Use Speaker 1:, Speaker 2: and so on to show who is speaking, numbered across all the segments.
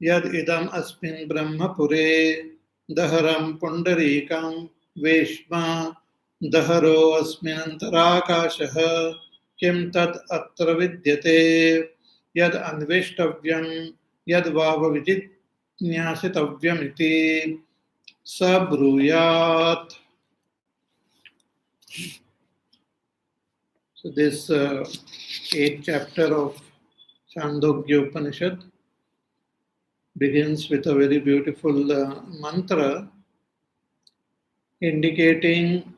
Speaker 1: Yad idam asmin brahmapure daharam pundarikam veshma daharo asmin antarakashah kim tad atra vidyate yad anveshtavyam yad vava vijitnyasitavyam iti sabruyat. So this eighth chapter of Chandogya Upanishad begins with a very beautiful mantra indicating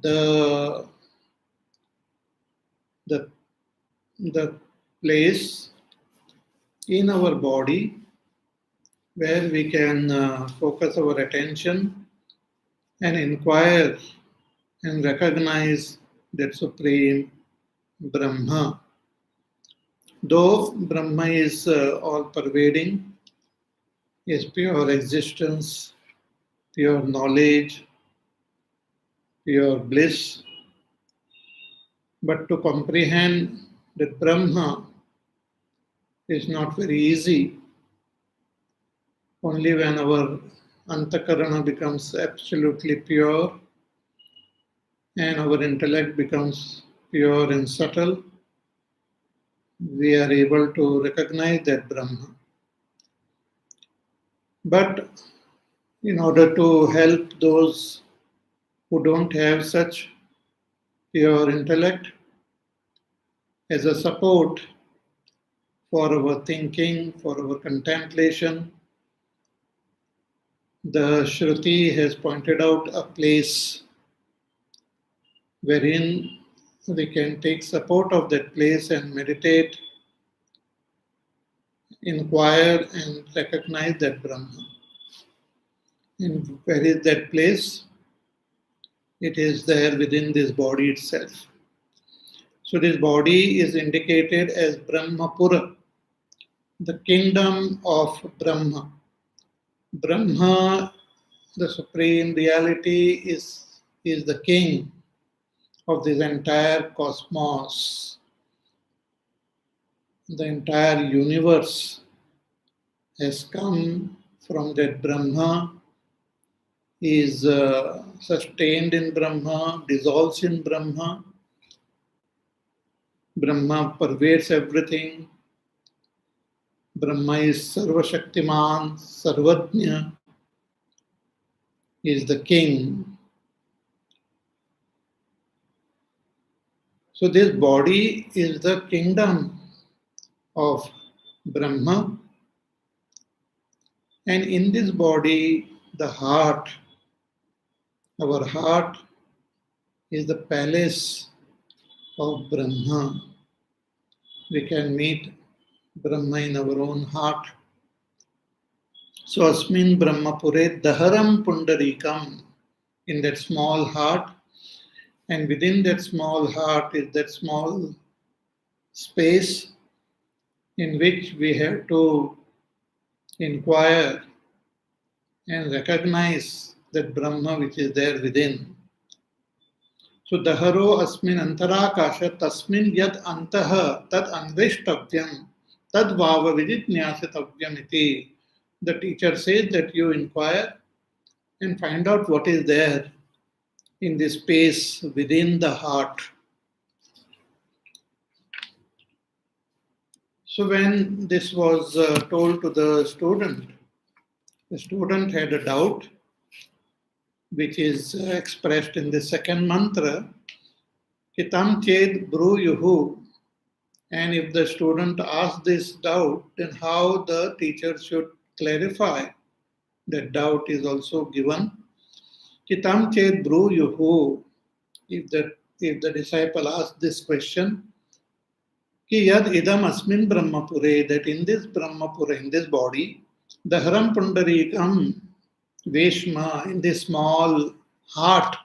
Speaker 1: the, the, the place in our body where we can focus our attention and inquire and recognize that Supreme Brahma. Though Brahma is all pervading, is pure existence, pure knowledge, pure bliss, but to comprehend that Brahma is not very easy. Only when our antakarana becomes absolutely pure and our intellect becomes pure and subtle, we are able to recognize that Brahma. But in order to help those who don't have such pure intellect as a support for our thinking, for our contemplation, the Shruti has pointed out a place wherein we can take support of that place and meditate, inquire, and recognize that Brahma. And where is that place? It is there within this body itself. So this body is indicated as Brahmapura, the kingdom of Brahma. Brahma, the supreme reality, is the king of this entire cosmos. The entire universe has come from that Brahma, is sustained in Brahma, dissolves in Brahma. Brahma pervades everything. Brahma is Sarva Shaktiman, Sarvajna, is the king. So this body is the kingdom of Brahma, and in this body, the heart, our heart is the palace of Brahma. We can meet Brahma in our own heart. So asmin Brahmapure daharam pundarikam, in that small heart, and within that small heart is that small space in which we have to inquire and recognize that Brahma which is there within. So daharo asmin antarakasha tasmin yad antaha tad anveshtavyam tad vava vijitnyasitavyam iti. The teacher says that you inquire and find out what is there in this space within the heart. So when this was told to the student had a doubt, which is expressed in the second mantra, Kitam ched bruyuhu. And if the student asks this doubt, then how the teacher should clarify that doubt is also given. Kitam ched bruyuhu. If the disciple asks this question, Ki yad idam asmin brahmapure, that in this brahmapura, in this body, the haram pundarikam veshma, in this small heart,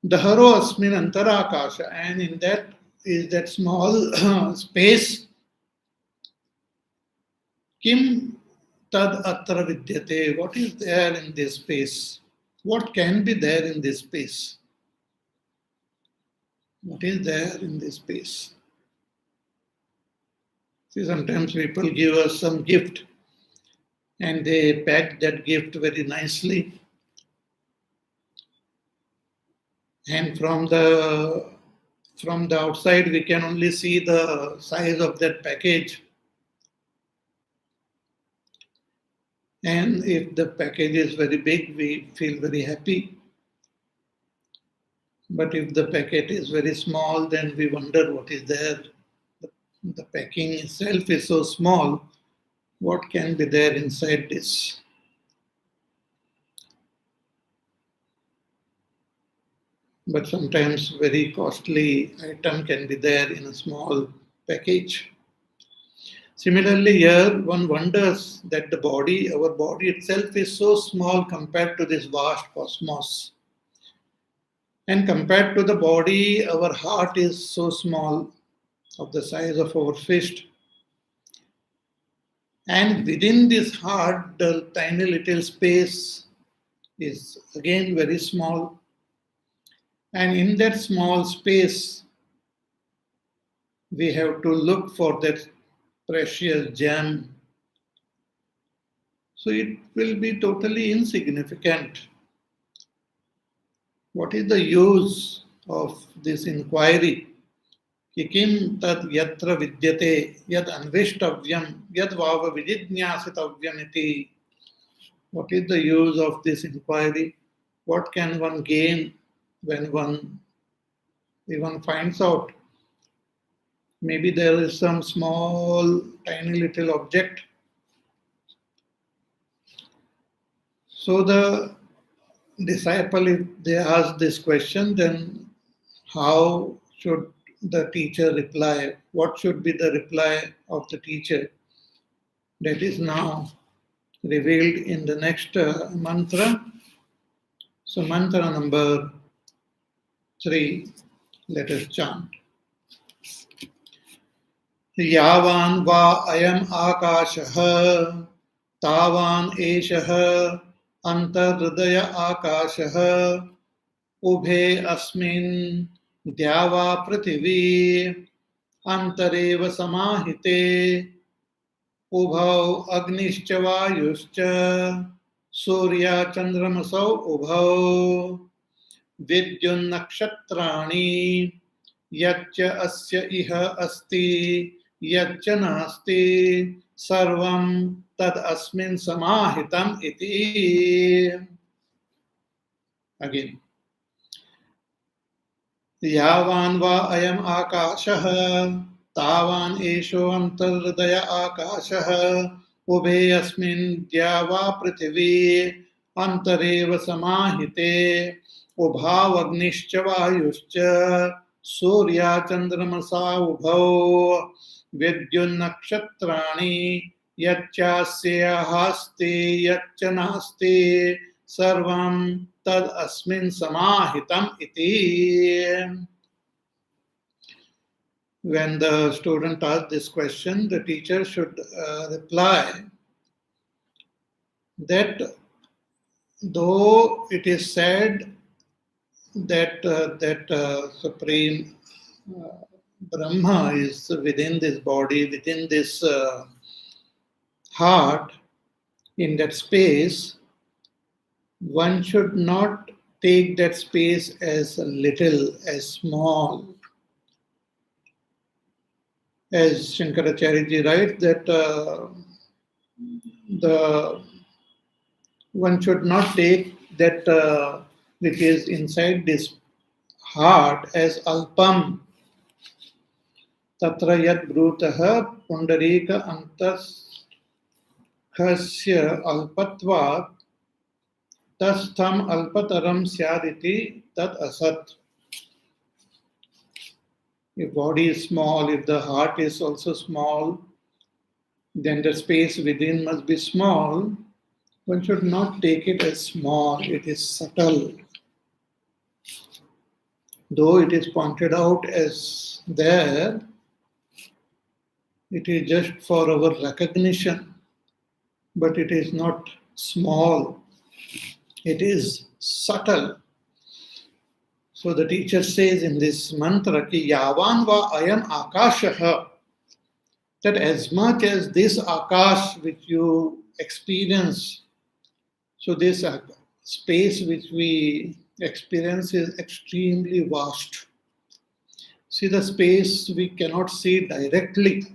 Speaker 1: daharo asmin antarakasha, and in that is that small space, kim tad atra vidyate, what is there in this space? What can be there in this space? What is there in this space? See, sometimes people give us some gift and they pack that gift very nicely. And from the outside, we can only see the size of that package. And if the package is very big, we feel very happy. But if the packet is very small, then we wonder what is there. The packing itself is so small. What can be there inside this? But sometimes very costly item can be there in a small package. Similarly, here one wonders that our body itself is so small compared to this vast cosmos. And compared to the body, our heart is so small, of the size of our fist. And within this heart, the tiny little space is again very small. And in that small space, we have to look for that precious gem. So it will be totally insignificant. What is the use of this inquiry? Kikim tad yatra vidyate yad anvishtavyam yad vava vijidnyasitavyam iti. What is the use of this inquiry? What can one gain when one finds out? Maybe there is some small, tiny little object. So the disciple, if they ask this question, then how should the teacher reply? What should be the reply of the teacher? That is now revealed in the next mantra. So mantra number 3, let us chant. Yavan va ayam akashah tavan eshah antarhridaya akashah ubhe asmin dyava prithvi antareva samahite ubhau agnischa vayuscha surya chandramasau ubhau vidyun nakshatrani yaccha asya iha asti yaccha nasti sarvam tad asmin samahitam iti. Again. Yavan va ayam akashah tavan esho antarhridaya akashah ubhe asmin dyava prithvi antareva samahite ubhavagnischa vayuscha surya chandramasa ubhau vidyunnakshatrani yachasya hasti yacha nasti sarvam tad asmin samahitam iti. When the student asks this question, the teacher should reply that though it is said that Supreme Brahma is within this body, within this heart, in that space, one should not take that space as little, as small. As Shankaracharya writes, that one should not take that which is inside this heart as alpam. Tatra yad brutaha pundarika antaskhasya alpatvat tastham alpataram syaditi tat asat. If body is small, if the heart is also small, then the space within must be small. One should not take it as small, it is subtle. Though it is pointed out as there, it is just for our recognition, but it is not small, it is subtle. So the teacher says in this mantra, ki yavan va ayam akashah. that as much as this akash which you experience, so this space which we experience is extremely vast. See, the space we cannot see directly,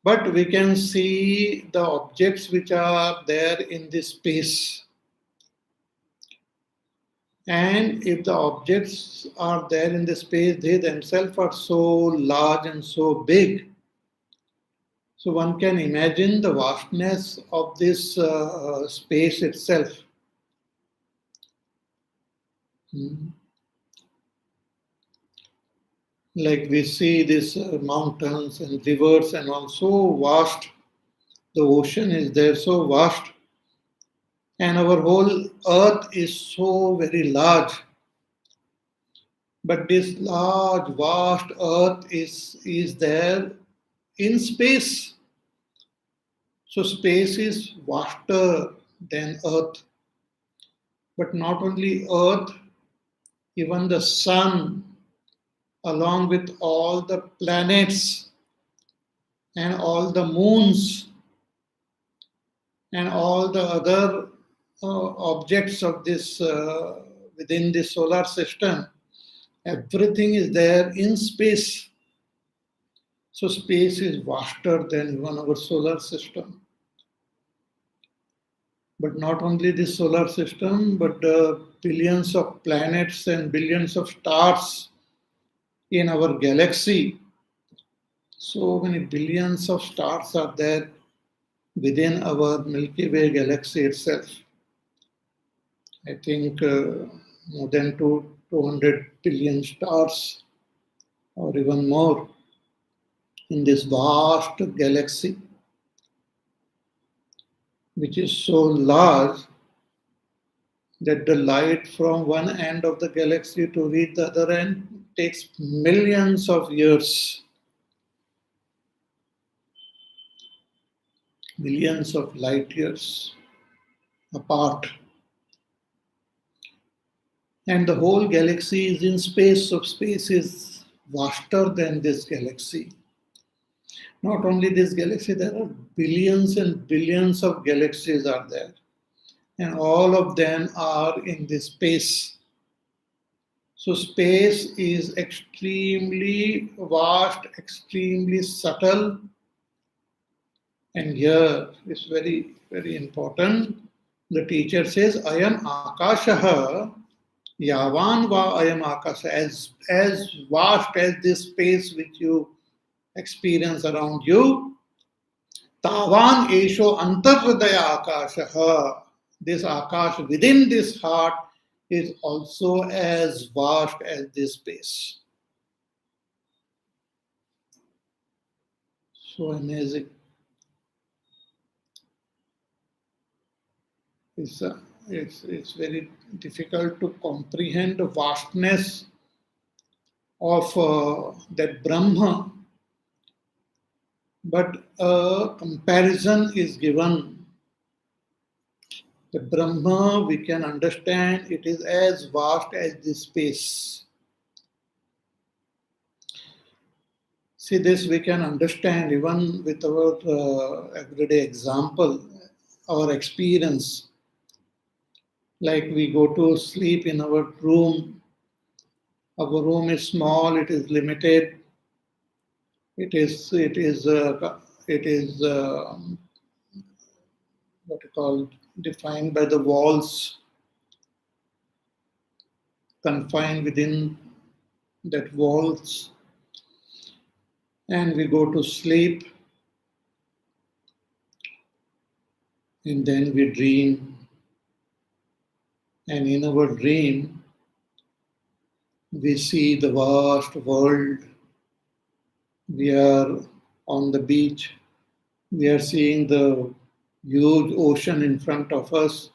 Speaker 1: but we can see the objects which are there in this space. And if the objects are there in the space, they themselves are so large and so big. So one can imagine the vastness of this space itself. Like we see these mountains and rivers and all so vast. The ocean is there so vast. And our whole earth is so very large. But this large, vast earth is there in space. So space is vaster than earth. But not only earth, even the sun, along with all the planets and all the moons and all the other objects of this within the solar system, everything is there in space. So space is vaster than even our solar system. But not only the solar system, but the billions of planets and billions of stars in our galaxy. So many billions of stars are there within our Milky Way galaxy itself. I think more than 200 billion stars or even more in this vast galaxy, which is so large that the light from one end of the galaxy to reach the other end takes millions of years. Millions of light years apart. And the whole galaxy is in space, so space is vaster than this galaxy. Not only this galaxy, there are billions and billions of galaxies are there. And all of them are in this space. So space is extremely vast, extremely subtle. And here is very, very important. The teacher says, Ayam Akashaha, Yavan va Ayam Akasha, as vast as this space which you experience around you, Tavan Esho Antarhridaya Akashaha, this Akash within this heart is also as vast as this space. So amazing. It's very difficult to comprehend the vastness of that Brahma, but a comparison is given. The Brahma, we can understand it is as vast as this space. See, this we can understand even with our everyday example, our experience. Like we go to sleep in our room. Our room is small, it is limited. It is what you call defined by the walls, confined within that walls, and we go to sleep, and then we dream. And in our dream, we see the vast world. We are on the beach. We are seeing the huge ocean in front of us.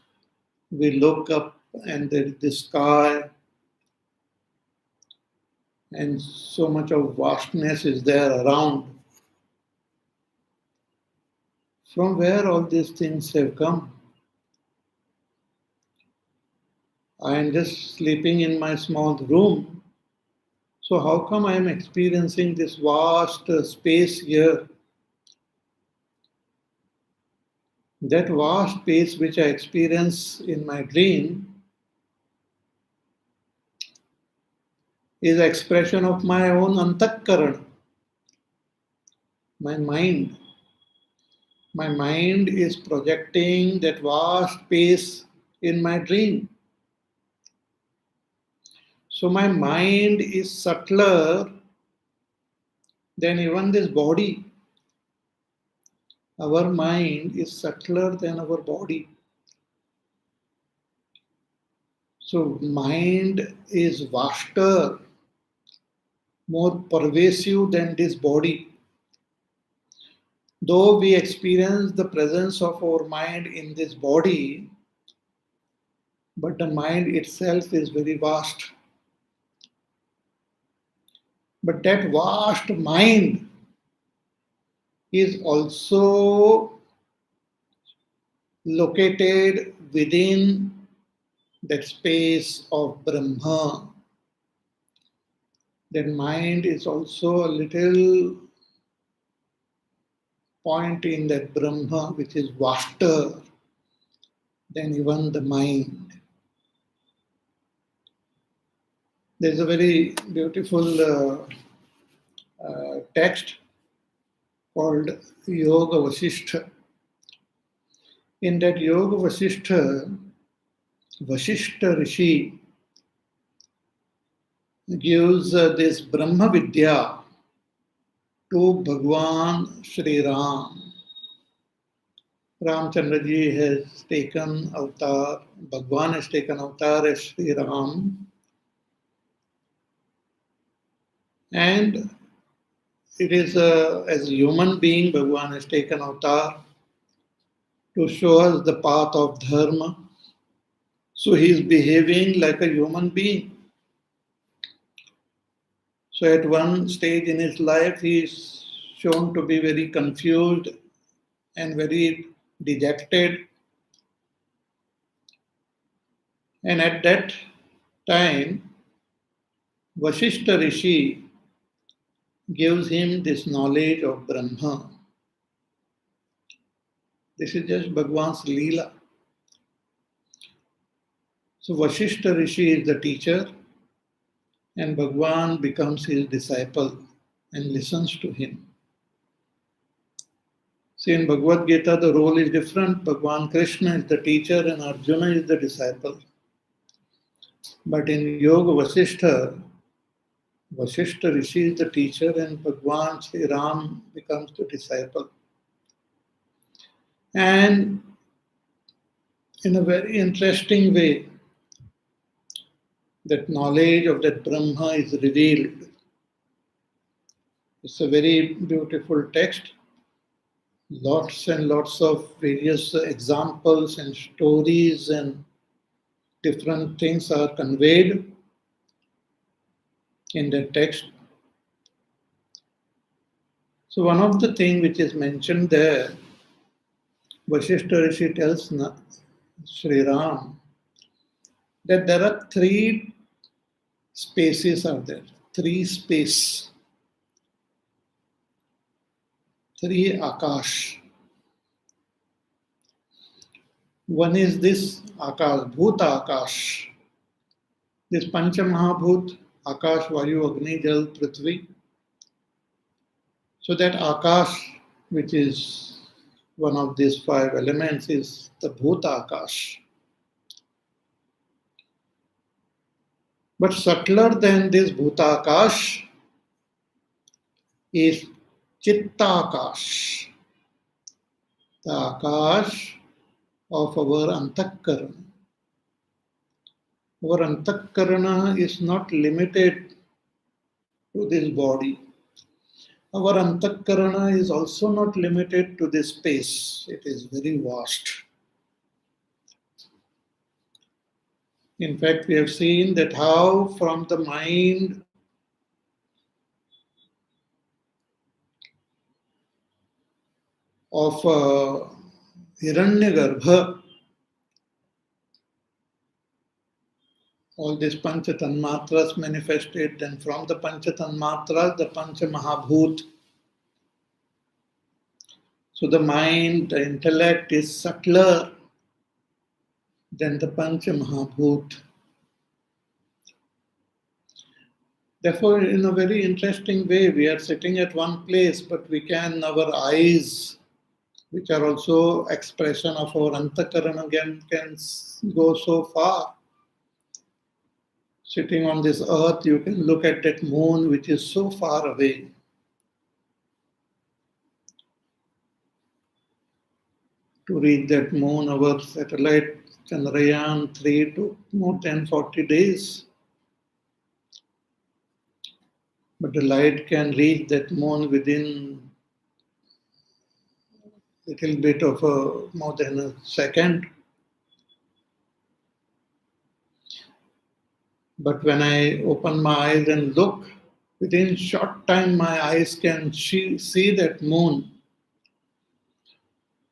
Speaker 1: We look up and there is the sky. And so much of vastness is there around. From where all these things have come? I am just sleeping in my small room. So how come I am experiencing this vast space here? That vast space which I experience in my dream is expression of my own antakkarana, my mind. My mind is projecting that vast space in my dream. So my mind is subtler than even this body. Our mind is subtler than our body. So mind is vaster, more pervasive than this body. Though we experience the presence of our mind in this body, but the mind itself is very vast. But that vast mind is also located within that space of Brahma. That mind is also a little point in that Brahma which is vaster than even the mind. There's a very beautiful text called Yoga Vasishtha. In that Yoga Vasishtha, Vasishtha Rishi gives this Brahma Vidya to Bhagwan Sri Ram. Ramchandra ji has taken avatar, Bhagwan has taken avatar as Sri Ram, and it is as a human being, Bhagwan has taken avatar to show us the path of dharma. So he is behaving like a human being. So at one stage in his life, he is shown to be very confused and very dejected. And at that time, Vasishtha Rishi gives him this knowledge of Brahma. This is just Bhagwan's Leela. So Vasishtha Rishi is the teacher, and Bhagwan becomes his disciple and listens to him. See, in Bhagavad Gita, the role is different. Bhagwan Krishna is the teacher and Arjuna is the disciple. But in Yoga Vasishtha, Vasishtha Rishi is the teacher and Bhagwan Sri Ram becomes the disciple. And in a very interesting way, that knowledge of that Brahma is revealed. It's a very beautiful text. Lots and lots of various examples and stories and different things are conveyed in the text. So one of the things which is mentioned there, Vasishtha Rishi tells Sri Ram that there are three spaces are there, three Akash. One is this Akash, Bhuta Akash. This Pancha Mahabhut, Akash, Vayu, Agni, Jal, Prithvi. So that Akash, which is one of these five elements, is the Bhuta Akash. But subtler than this Bhuta Akash is Chitta Akash, the Akash of our Antakkarana. Our Antakkarana is not limited to this body. Our Antakkarana is also not limited to this space. It is very vast. In fact, we have seen that how from the mind of Hiranyagarbha all these Pancha Tanmatras manifested, then from the Pancha Tanmatras, the Pancha Mahabhut. So the mind, the intellect is subtler than the Pancha Mahabhut. Therefore, in a very interesting way, we are sitting at one place, but we can, our eyes, which are also expression of our antakarana, can go so far. Sitting on this earth, you can look at that moon which is so far away. To reach that moon, our satellite Chandrayaan-3 took more than 40 days. But the light can reach that moon within a little bit of more than a second. But when I open my eyes and look, within short time my eyes can see that moon.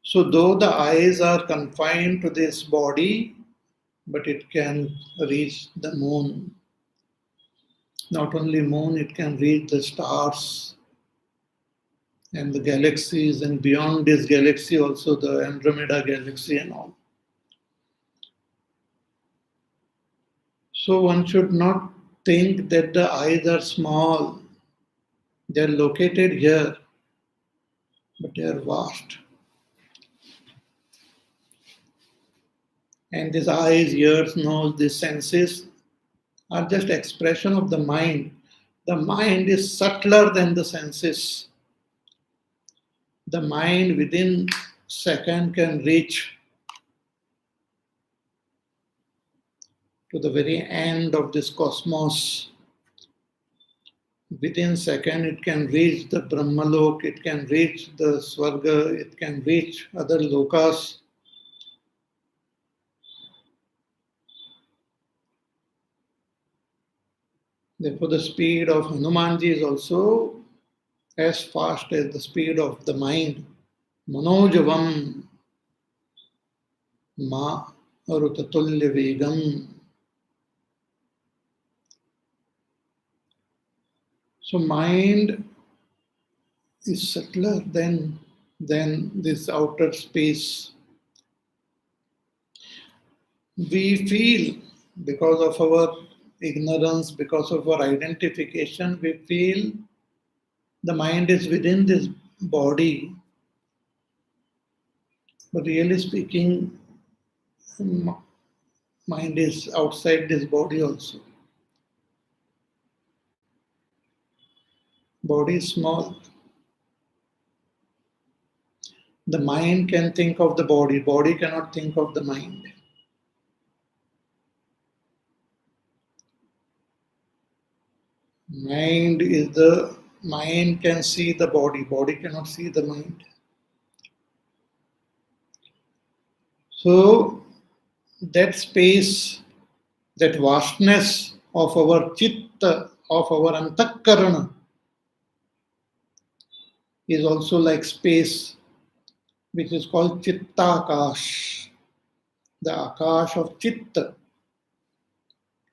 Speaker 1: So though the eyes are confined to this body, but it can reach the moon. Not only moon, it can reach the stars and the galaxies, and beyond this galaxy also the Andromeda galaxy and all. So one should not think that the eyes are small. They are located here, but they are vast. And these eyes, ears, nose, these senses are just expression of the mind. The mind is subtler than the senses. The mind within second can reach to the very end of this cosmos. Within second it can reach the Brahmalok, it can reach the Swarga, it can reach other lokas. Therefore the speed of Hanumanji is also as fast as the speed of the mind. Manojavam ma arutatulya vegam. So mind is subtler than this outer space. We feel, because of our ignorance, because of our identification, we feel the mind is within this body. But really speaking, mind is outside this body also. Body is small. The mind can think of the body. Body cannot think of the mind. Mind can see the body. Body cannot see the mind. So that space, that vastness of our chitta, of our antakarana, is also like space, which is called chittakash, the akash of chitta.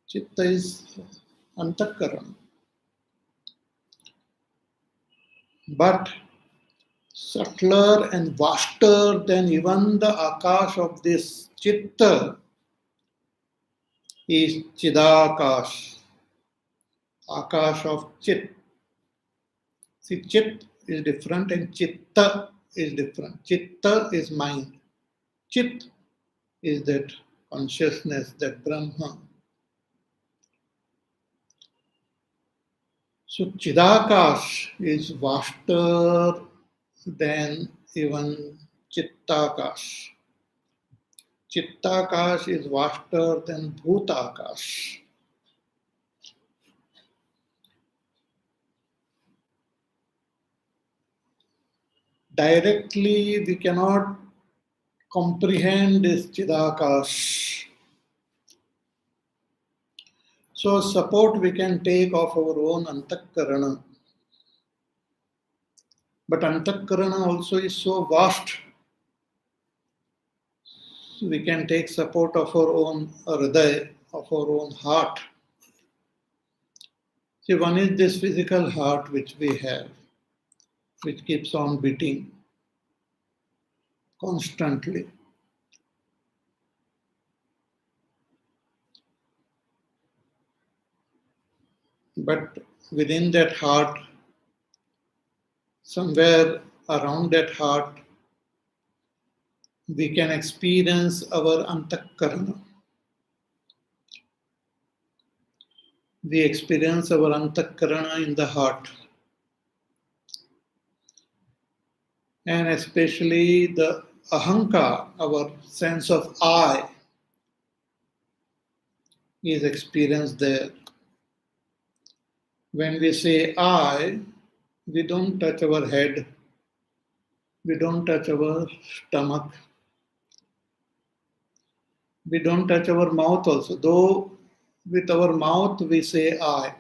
Speaker 1: Chitta is antakarana. But subtler and vaster than even the akash of this chitta is chidakash, akash of chit. See, chit is different and chitta is different. Chitta is mind. Chit is that consciousness, that Brahma. So chidakash is vaster than even chittakash. Chittakash is vaster than bhutakash. Directly we cannot comprehend this chidakash. So support we can take of our own antakarana. But antakarana also is so vast. So we can take support of our own hridaya, of our own heart. See, one is this physical heart which we have, which keeps on beating constantly. But within that heart, somewhere around that heart, we can experience our antakarana. We experience our antakarana in the heart. And especially the ahankar, our sense of I, is experienced there. When we say I, we don't touch our head, we don't touch our stomach, we don't touch our mouth also. Though with our mouth we say I,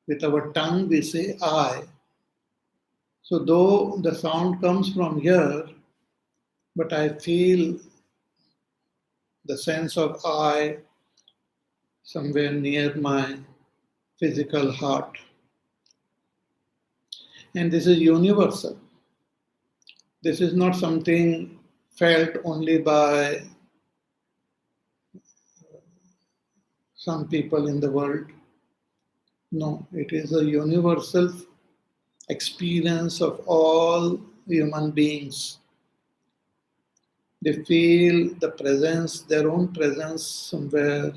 Speaker 1: with our tongue we say I. So though the sound comes from here, but I feel the sense of I somewhere near my physical heart. And this is universal. This is not something felt only by some people in the world. No, it is a universal experience of all human beings. They feel the presence, their own presence somewhere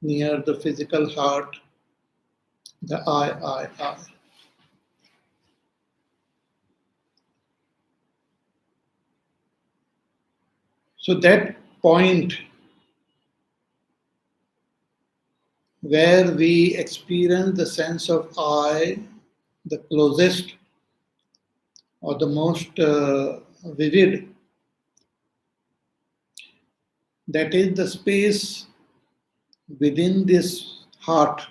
Speaker 1: near the physical heart, the I. So that point where we experience the sense of I, the closest or the most vivid, that is the space within this heart.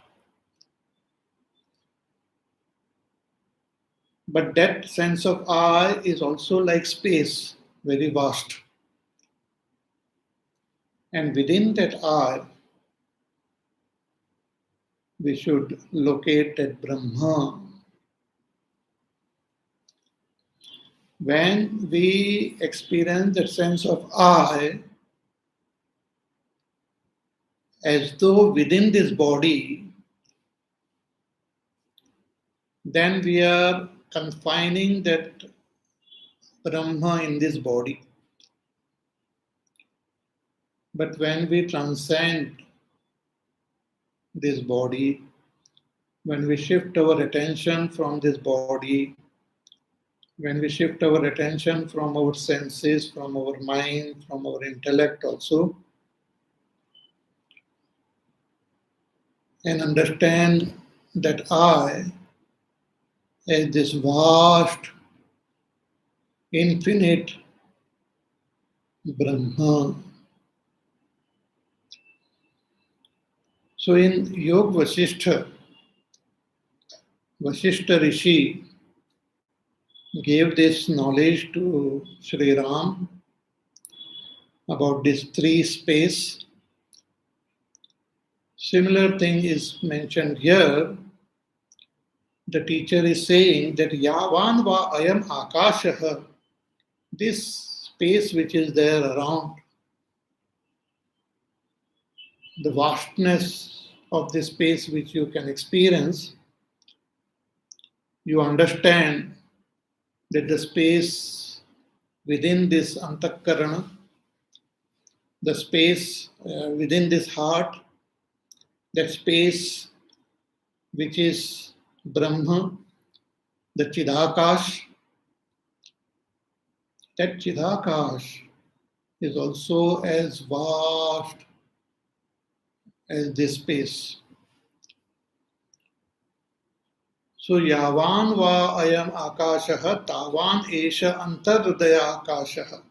Speaker 1: But that sense of I is also like space, very vast. And within that I, we should locate that Brahma. When we experience that sense of I, as though within this body, then we are confining that Brahma in this body. But when we transcend this body, when we shift our attention from this body, when we shift our attention from our senses, from our mind, from our intellect also, and understand that I as this vast, infinite Brahma. So in Yog Vasishtha, Vasishtha Rishi gave this knowledge to Sri Ram about this three space. Similar thing is mentioned here. The teacher is saying that Yavan va ayam akashaha, this space which is there around, the vastness of the space which you can experience, you understand that the space within this antakarana, the space within this heart, that space which is Brahma, the Chidakash, that Chidakash is also as vast as this space. So yavan va ayam akashaha tavan esha antarhridaya akashaha.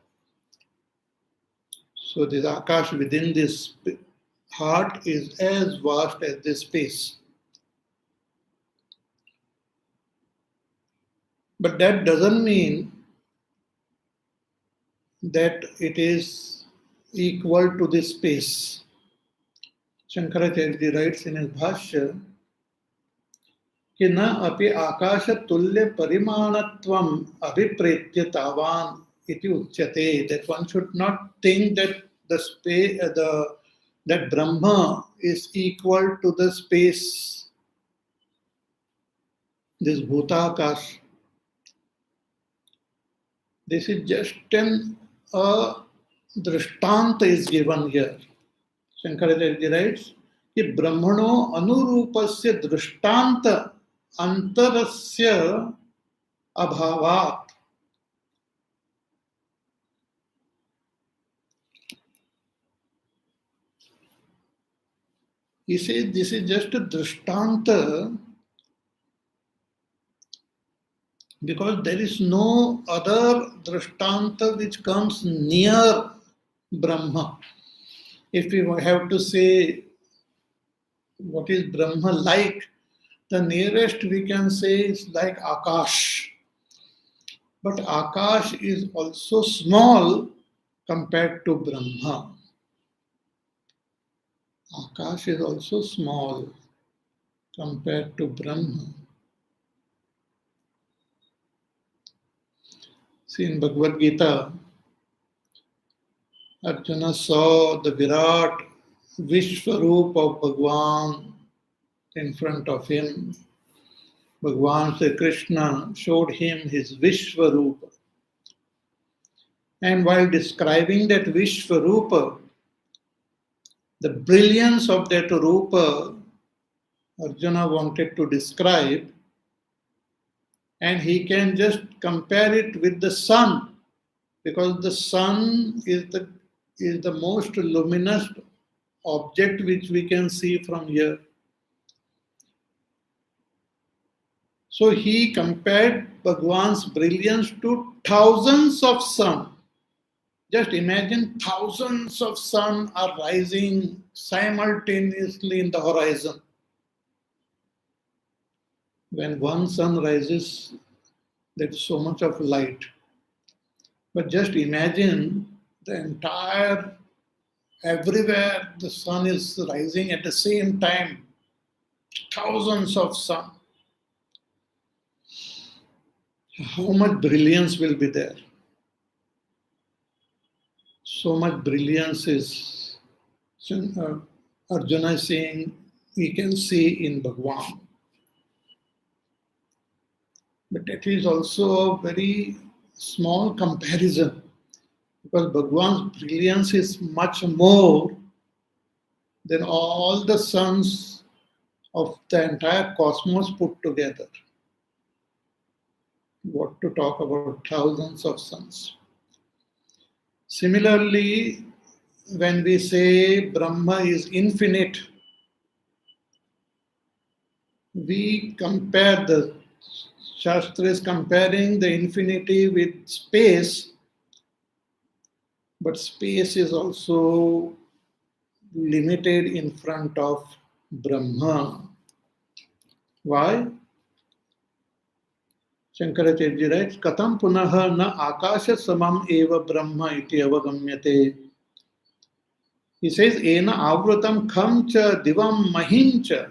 Speaker 1: So this akash within this heart is as vast as this space. But that doesn't mean that it is equal to this space. Shankaracharya writes in his Bhashya कि न अपि आकाश तुल्य परिमाणत्वम अभिप्रेत्य तावान इति उच्यते, that one should not think that the space that Brahma is equal to the space, this bhutakash. This is just a drishtanta is given here. Shankaracharya writes कि ब्रह्मणो अनुरूपस्य दृष्टांत अंतरस्य अभावात्. He says this is just a drishtanta because there is no other drishtanta which comes near Brahma. If we have to say what is Brahma like, the nearest we can say is like Akash. But Akash is also small compared to Brahma. Akash is also small compared to Brahma. See, in Bhagavad Gita, Arjuna saw the Virat Vishwaroop of Bhagwan in front of him. Bhagwan Sri Krishna showed him his Vishwarupa. And while describing that Vishwarupa, the brilliance of that Rupa, Arjuna wanted to describe, and he can just compare it with the sun, because the sun is the most luminous object which we can see from here. So he compared Bhagwan's brilliance to thousands of sun. Just imagine thousands of sun are rising simultaneously in the horizon. When one sun rises, there's so much of light. But just imagine the entire, everywhere the sun is rising at the same time, thousands of sun. How much brilliance will be there? So much brilliance is, Arjuna is saying, we can see in Bhagwan. But it is also a very small comparison, because Bhagwan's brilliance is much more than all the suns of the entire cosmos put together. What to talk about thousands of suns. Similarly, when we say Brahma is infinite, we compare, the Shastra is comparing the infinity with space, but space is also limited in front of Brahma. Why? Shankaracharya writes, Katam punaha na akasha samam eva brahma iti avagamyate. He says, Ena avrutam kham cha divam mahim cha.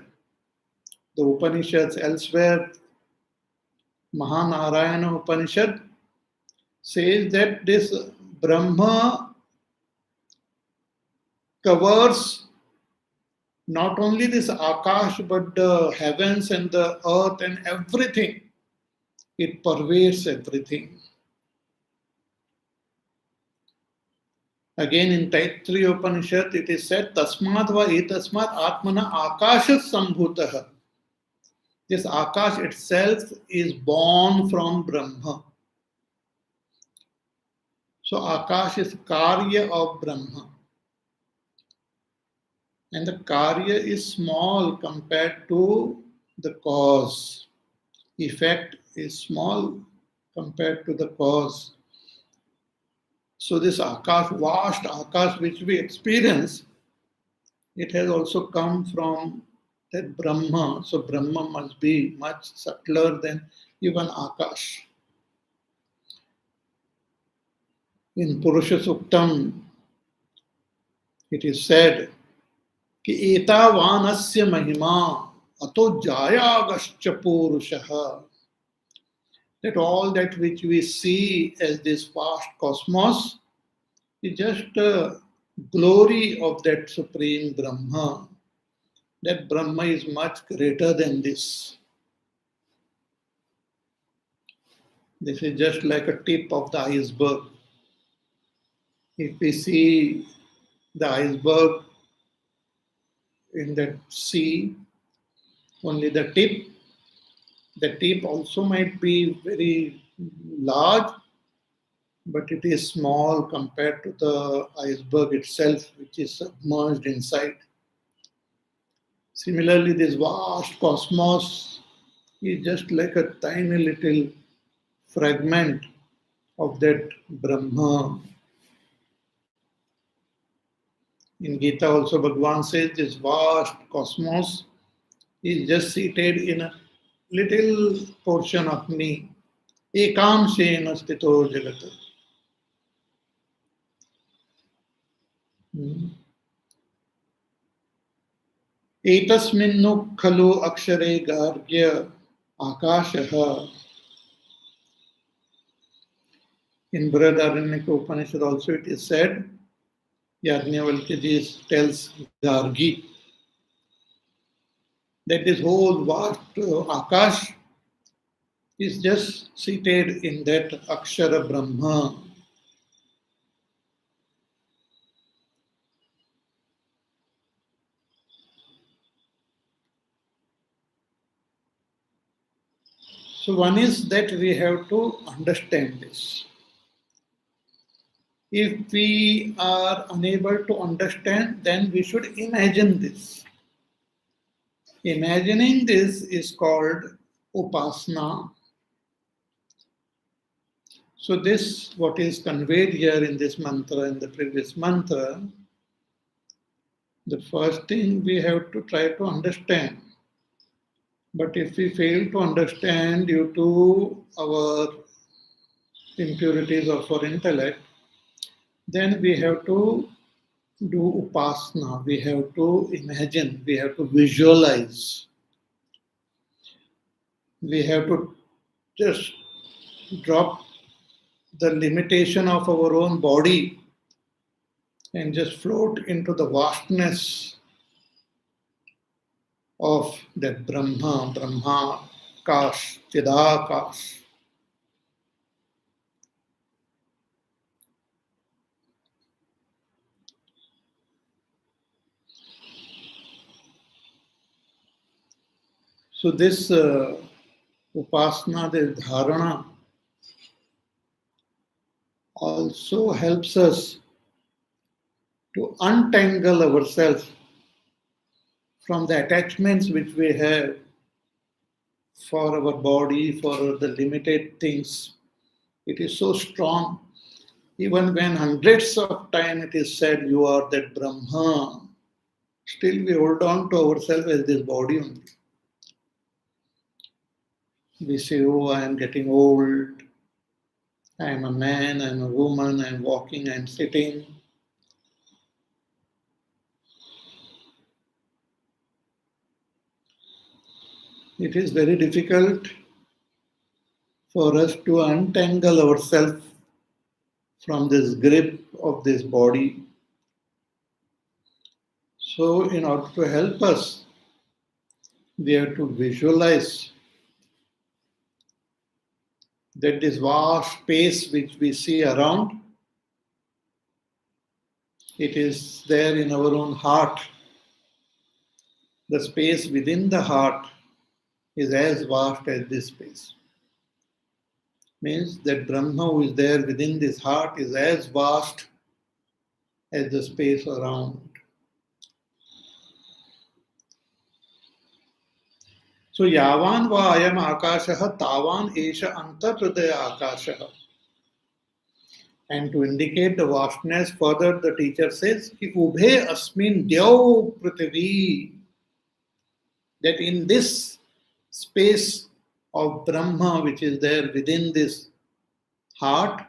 Speaker 1: The Upanishads elsewhere, Mahanarayana Upanishad says that this Brahma covers not only this Akash, but the heavens and the earth and everything. It pervades everything. Again in Taittiriya Upanishad it is said, Tasmad va etasmad atmana akasha sambhutaha. This Akash itself is born from Brahma. So Akash is Karya of Brahma. And the Karya is small compared to the cause. Effect is small compared to the cause. So this Akash, vast Akash which we experience, it has also come from that Brahma. So Brahma must be much subtler than even Akash. In Purusha Suktam, it is said कि एतावानस्य महिमा अतो जायागश्च पुरुषः, that all that which we see as this vast cosmos is just a glory of that supreme Brahma. That Brahma is much greater than this. This is just like a tip of the iceberg. If we see the iceberg in that sea, only the tip also might be very large, but it is small compared to the iceberg itself, which is submerged inside. Similarly, this vast cosmos is just like a tiny little fragment of that Brahma. In Gita also Bhagavan says this vast cosmos is just seated in a little portion of me. Ekamshena sthito jagat. Etasminnu khalu akshare gargya akashaha. In Brihadaranyaka Upanishad also it is said, Yajnavalkya tells Gargi that this whole vast Akash is just seated in that Akshara Brahma. So one is that we have to understand this. If we are unable to understand, then we should imagine this. Imagining this is called upasana. So this, what is conveyed here in this mantra, in the previous mantra, the first thing we have to try to understand. But if we fail to understand due to our impurities of our intellect, then we have to do upasana, we have to imagine, we have to visualize. We have to just drop the limitation of our own body and just float into the vastness of that Brahma, Kash, Chidakash. So this upasana, this dharana, also helps us to untangle ourselves from the attachments which we have for our body, for the limited things. It is so strong. Even when hundreds of times it is said, you are that Brahma, still we hold on to ourselves as this body only. We say, oh, I am getting old. I am a man, I am a woman, I am walking, I am sitting. It is very difficult for us to untangle ourselves from this grip of this body. So, in order to help us, we have to visualize that this vast space which we see around, it is there in our own heart. The space within the heart is as vast as this space. Means that Brahma who is there within this heart is as vast as the space around. So yavan va ayam akashaha tavan esha antarhridaya akashaha. And to indicate the vastness, further the teacher says, ki ubhe asmin dyav prithvi, that in this space of Brahma which is there within this heart,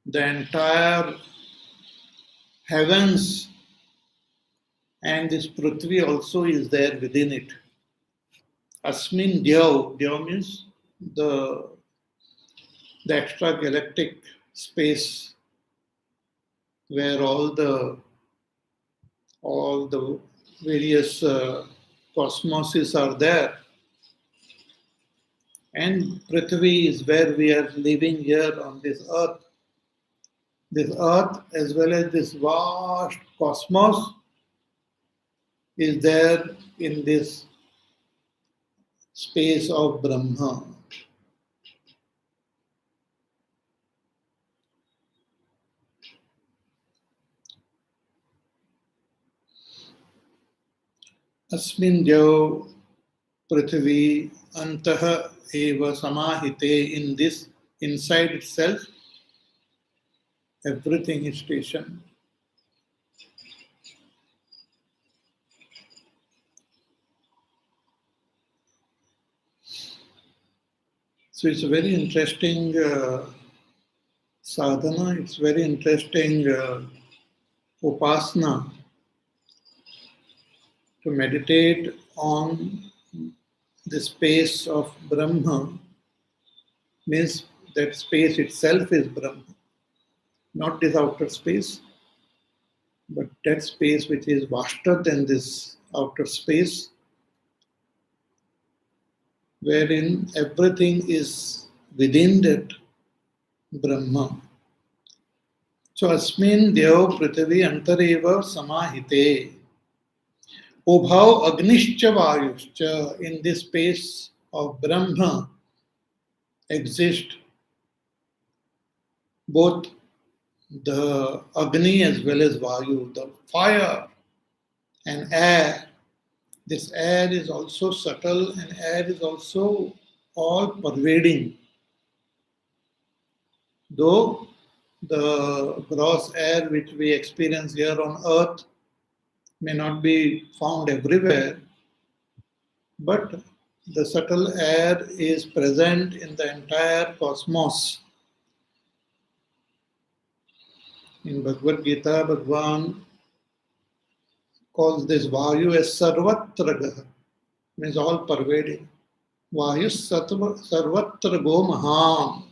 Speaker 1: the entire heavens And this Prithvi also is there within it. Asmin Dyav, Dyav means the, the extra galactic space where all the various cosmoses are there. And Prithvi is where we are living here on this earth. This earth, as well as this vast cosmos, is there in this space of Brahma. Asmin Dyav Prithvi Antaha Eva Samahite, in this, inside itself, everything is stationed. So it's a very interesting sadhana, it's very interesting upasana to meditate on the space of Brahma, means that space itself is Brahma, not this outer space, but that space which is vaster than this outer space, wherein everything is within that Brahma. So Asmin Dyav Prithvi Antareva Samahite. Ubhav Agnischa Vayuscha, in this space of Brahma exist both the Agni as well as Vayu, the fire and air. This air is also subtle and air is also all pervading. Though the gross air which we experience here on earth may not be found everywhere, but the subtle air is present in the entire cosmos. In Bhagavad Gita, Bhagavan calls this Vayu as Sarvatra, means all pervading. Vayu Sarvatra Go Maham.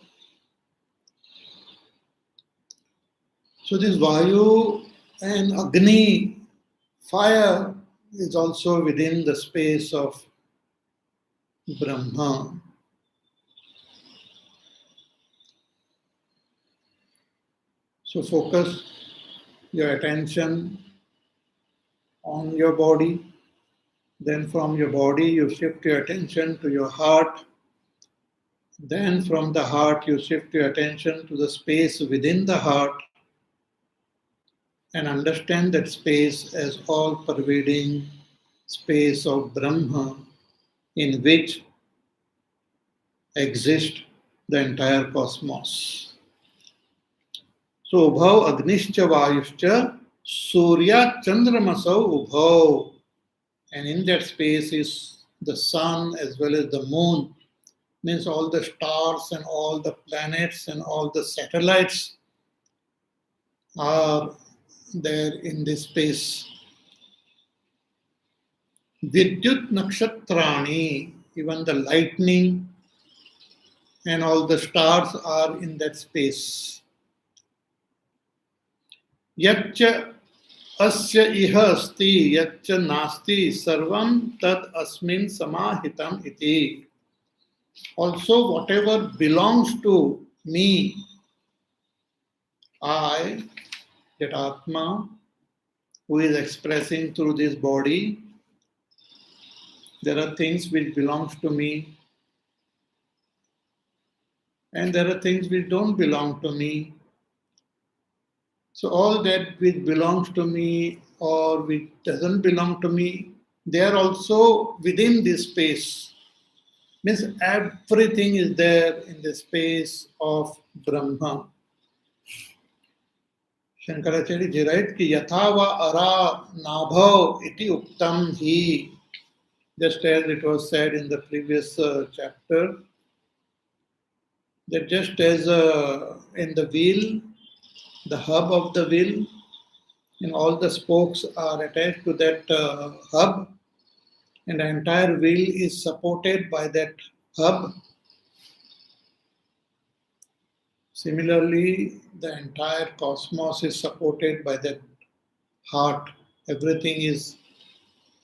Speaker 1: So this Vayu and Agni, fire, is also within the space of Brahma. So focus your attention on your body. Then from your body you shift your attention to your heart. Then from the heart you shift your attention to the space within the heart and understand that space as all pervading space of Brahma in which exists the entire cosmos. So Ubhav Agnischa Vayuscha Surya Chandramasau Ubhav, and in that space is the sun as well as the moon, means all the stars and all the planets and all the satellites are there in this space. Vidyut Nakshatrani, even the lightning and all the stars are in that space. Yaccha asya iha asti, yaccha nasti, sarvam tad asmin samahitam iti. Also, whatever belongs to me, I, that Atma, who is expressing through this body, there are things which belongs to me, and there are things which don't belong to me. So all that which belongs to me or which doesn't belong to me, they are also within this space. Means everything is there in the space of Brahma. Shankaracharya ji writes ki yathava ara nabhav iti uktam hi. Just as it was said in the previous chapter, that just as in the wheel, the hub of the wheel, and all the spokes are attached to that hub, and the entire wheel is supported by that hub. Similarly, the entire cosmos is supported by that heart. Everything is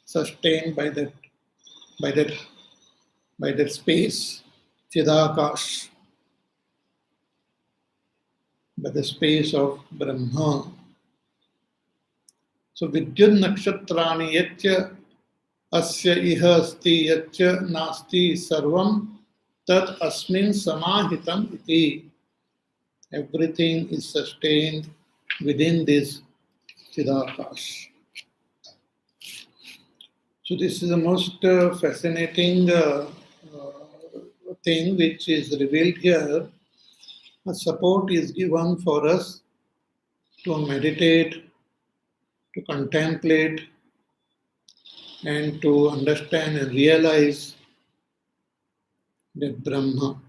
Speaker 1: sustained by by that by that space, Chidakash, by the space of Brahma. So Vidyun Nakshatrani Yatya Asya Iha Asti Yatya Nasti Sarvam Tat Asmin Samahitam Iti. Everything is sustained within this Chidakash. So this is the most fascinating thing which is revealed here. A support is given for us to meditate, to contemplate, and to understand and realize that Brahma.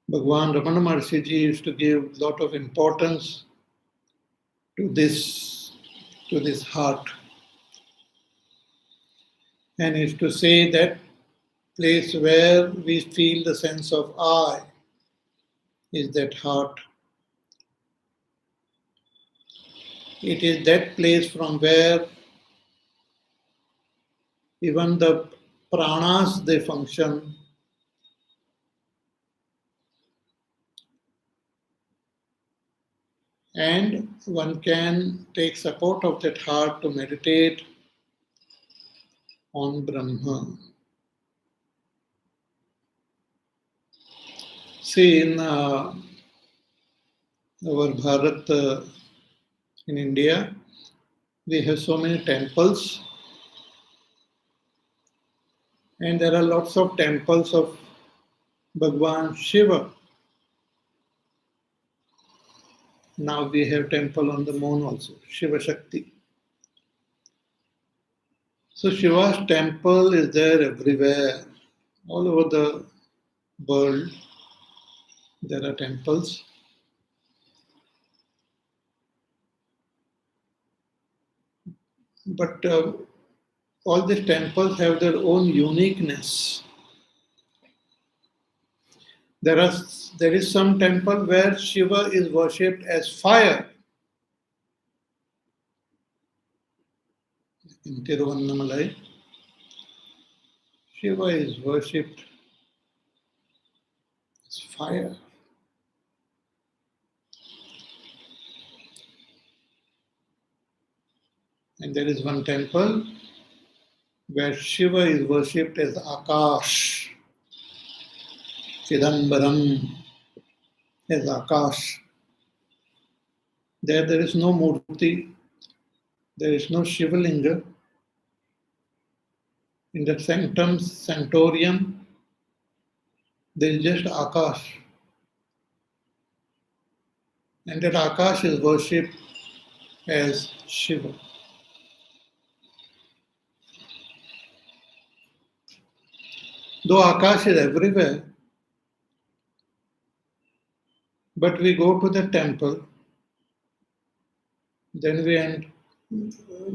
Speaker 1: Bhagwan Ramana Maharshi Ji used to give a lot of importance to this heart. And is to say that place where we feel the sense of I is that heart. It is that place from where even the pranas, they function. And one can take support of that heart to meditate on Brahma. See, in our Bharat, in India, we have so many temples, and there are lots of temples of Bhagwan Shiva. Now we have temple on the moon also, Shiva Shakti. So Shiva's temple is there everywhere, all over the world. There are temples. But all these temples have their own uniqueness. There is some temple where Shiva is worshipped as fire. In Tiruvannamalai, Shiva is worshipped as fire. And there is one temple where Shiva is worshipped as Akash, Chidambaram, as Akash. There is no Murti, there is no Shivalinga. In the sanctum sanctorium, there is just Akash. And that Akash is worshipped as Shiva. Though Akash is everywhere, but we go to the temple, then we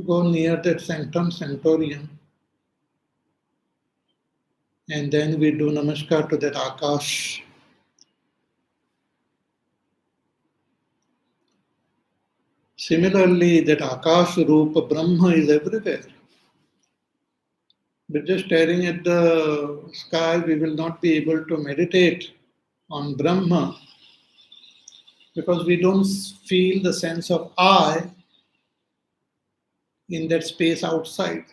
Speaker 1: go near that sanctum sanctorium, and then we do namaskar to that Akash. Similarly, that Akash Rupa Brahma is everywhere. But just staring at the sky, we will not be able to meditate on Brahma because we don't feel the sense of I in that space outside.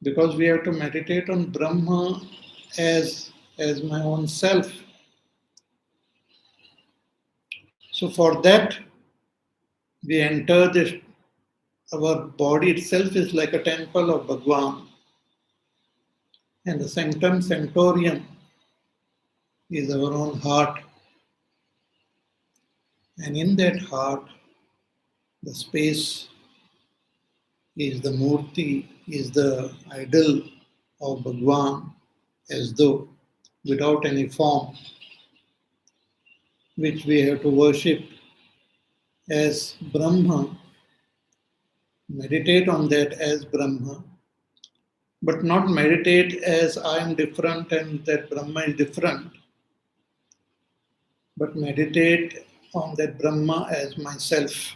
Speaker 1: Because we have to meditate on Brahma as my own self. So for that, we enter this. Our body itself is like a temple of Bhagwan. And the sanctum sanctorium is our own heart. And in that heart, the space is the Murti, is the idol of Bhagwan, as though without any form. which we have to worship as Brahma, meditate on that as Brahma, but not meditate as I am different and that Brahma is different, but meditate on that Brahma as myself,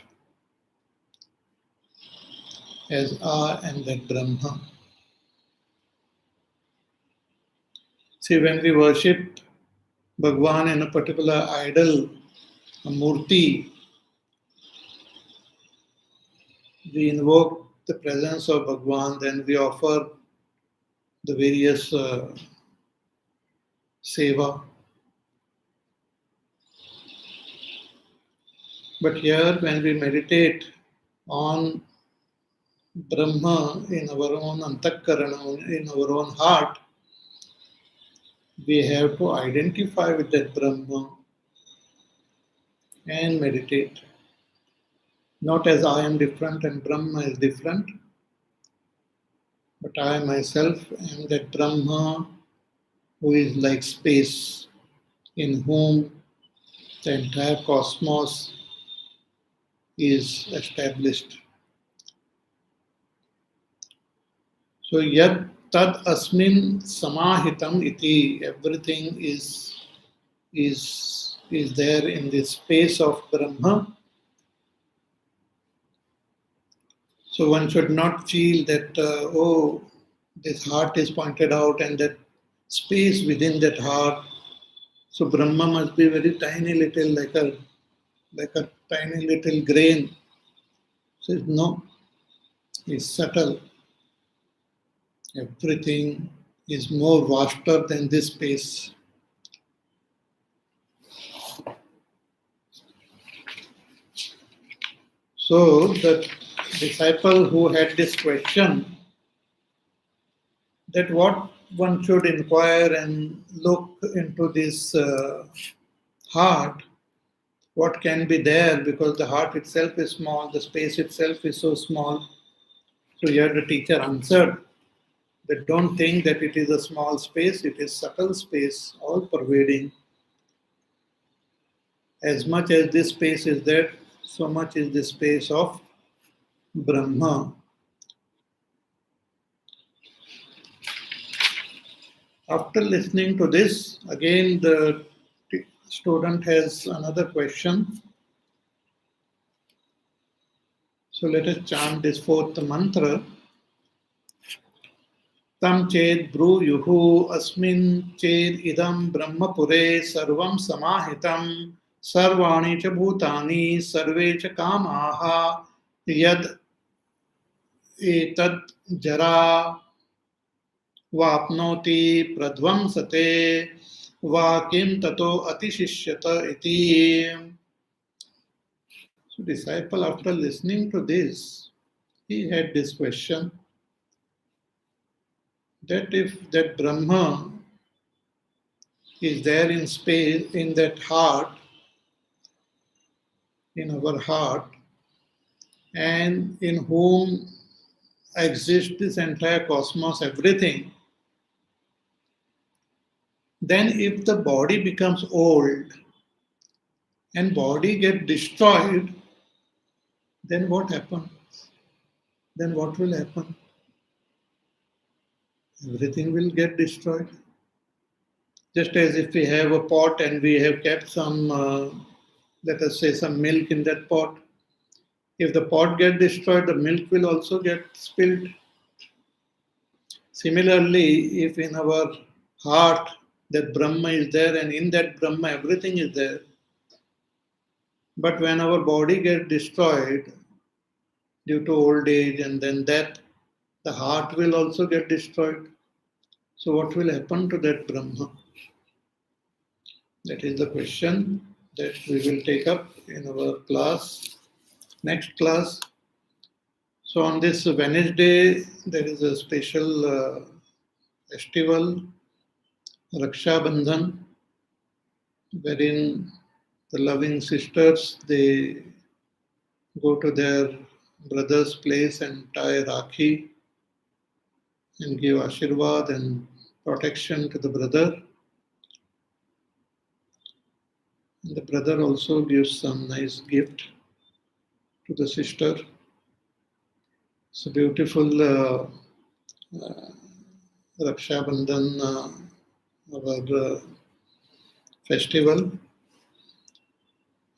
Speaker 1: as I am that Brahma. See, when we worship Bhagwan in a particular idol, a murti, we invoke the presence of Bhagwan, then we offer the various seva. But here, when we meditate on Brahma in our own antakarana, in our own heart, we have to identify with that Brahma and meditate. Not as I am different and Brahma is different, but I myself am that Brahma who is like space, in whom the entire cosmos is established. So yat tad asmin samahitam iti, everything is there in this space of Brahma. So one should not feel that this heart is pointed out and that space within that heart. So Brahma must be very tiny little, like a tiny little grain. So no, it's subtle. Everything is more vaster than this space. So the disciple who had this question, that what one should inquire and look into this heart, what can be there, because the heart itself is small, the space itself is so small. So here the teacher answered that don't think that it is a small space, it is subtle space, all pervading. As much as this space is there, so much is the space of Brahma. After listening to this, again the student has another question. So let us chant this fourth mantra. Tam ched bruyuhu asmin ched idam brahmapure sarvam samahitam sarvani cha bhutani sarve cha kamaha yad etad jara vapnoti pradvamsate vakim tato atishishyata iti. So disciple, after listening to this, he had this question, that if that Brahma is there in space, in that heart, in our heart, and in whom exists this entire cosmos, everything, then if the body becomes old and body gets destroyed, then what happens? Then what will happen? Everything will get destroyed. Just as if we have a pot and we have kept some, let us say, some milk in that pot. If the pot gets destroyed, the milk will also get spilled. Similarly, if in our heart that Brahma is there and in that Brahma everything is there, but when our body gets destroyed due to old age and then death, the heart will also get destroyed. So what will happen to that Brahma? That is the question that we will take up in our class, next class. So on this Wednesday, there is a special festival, Raksha Bandhan, wherein the loving sisters, they go to their brother's place and tie Rakhi and give Ashirwad and protection to the brother. The brother also gives some nice gift to the sister. It's a beautiful Raksha Bandhan, our festival.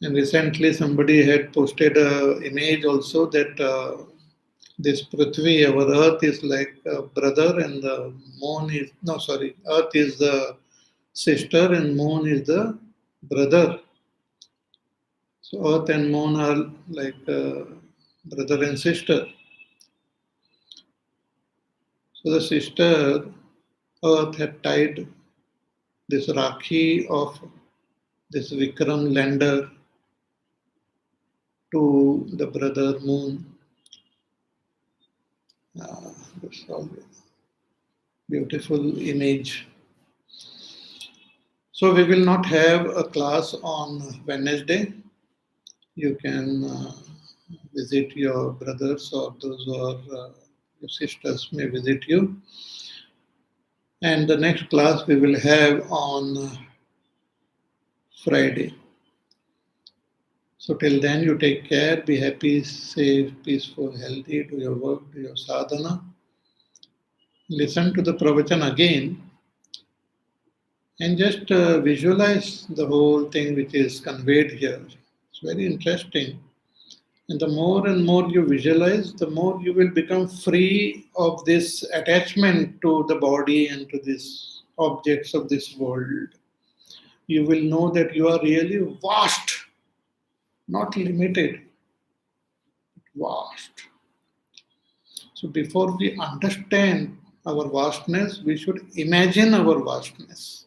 Speaker 1: And recently somebody had posted an image also that this Prithvi, our earth, is like a brother and the moon is, no, sorry, earth is the sister and moon is the brother. So earth and moon are like brother and sister. So the sister earth had tied this Rakhi of this Vikram lander to the brother moon. That's all beautiful image. So we will not have a class on Wednesday. You can visit your brothers or those who are your sisters may visit you. And the next class we will have on Friday. So till then you take care, be happy, safe, peaceful, healthy, do your work, do your sadhana. Listen to the pravachan again and just visualize the whole thing which is conveyed here. It's very interesting. And the more and more you visualize, the more you will become free of this attachment to the body and to these objects of this world. You will know that you are really vast, not limited, vast. So before we understand our vastness, we should imagine our vastness.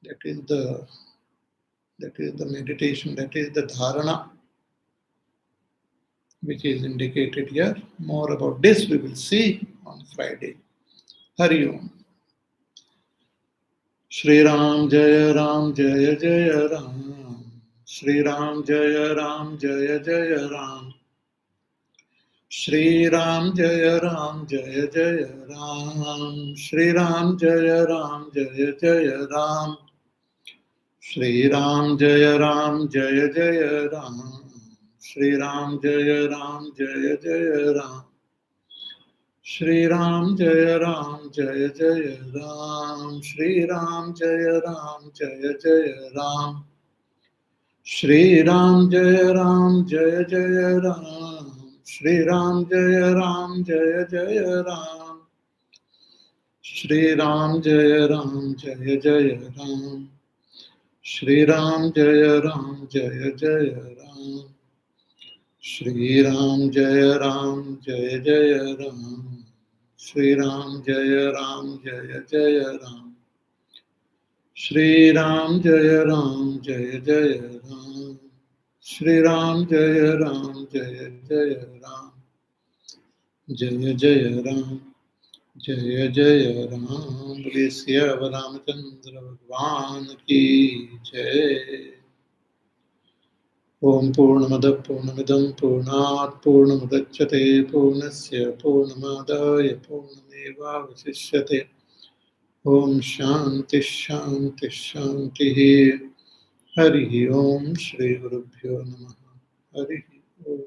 Speaker 1: That is the meditation, that is the dharana, which is indicated here. More about this we will see on Friday. Hari Om. Shri Ram Jaya Ram Jaya Jaya Ram. Shri Ram Jaya Ram Jaya Jaya Ram. Shri Ram Jaya Ram Jaya Jaya Ram. Shri Ram Jaya Ram Jaya Jaya Ram. Shri Ram Jaya Ram Jaya Jaya Ram. Shri Ram Jaya Ram Jaya Jaya Ram. Shri Ram Jaya Ram Jaya Jaya Ram. Shri Ram Jaya Ram Jaya Jaya Ram. Shri Ram Jaya Ram Jaya Jaya Ram. Shri Ram Jaya Ram Jaya Jaya Ram. Shri Ram Jaya Ram Jaya Jaya Ram. Shri Ram Jaya Ram Jaya Jaya Ram. Shri Ram Jaya Ram Jaya Jaya Ram. Shri Ram Jaya Ram Jaya Jaya Ram. Shri Ram Jaya Ram Jaya Jaya Ram. Shri Ram Jaya Ram Jaya Jaya Ram. Jaya Jaya Ram. Jaya Jaya Ram. Bole Siya Ramachandra Bhagwan ki Jai. Om Purnamada Purnamidam Purnat Purnamudachyate Purnasya Purnamadaya Purnameva Vasishyate. Om Shanti Shanti Shanti. Hari Om Shri Gurubhyo Namaha. Hari Om.